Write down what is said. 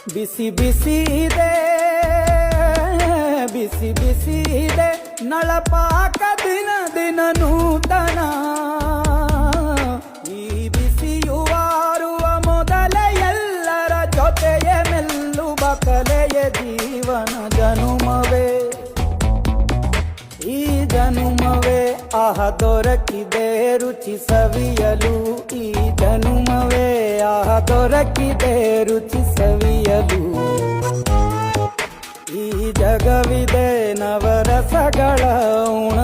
ಬಿಸಿ ಬಿಸಿ ಇದೆ ಬಿಸಿ ಬಿಸಿ ಇದೆ ನಳಪಾಕ ದಿನ ದಿನ ನೂತನ. ಈ ಬಿಸಿಯುವಾರುವ ಮೊದಲ ಎಲ್ಲರ ಜೊತೆಯೇ ಮೆಲ್ಲುವ ಕಲೆಯ ಜೀವನ ಜನುಮವೇ ಈ ಜನುಮವೇ ಆಹ ದೊರಕಿದೆ ರುಚಿ ಸವಿಯಲು. ಈ ಜನುಮವೇ ಆಹ ದೊರಕಿದೆ ರುಚಿ ಸವಿಯಲು. ಈ ಜಗವಿದೆ ನವರಸಗಳ ಉಣ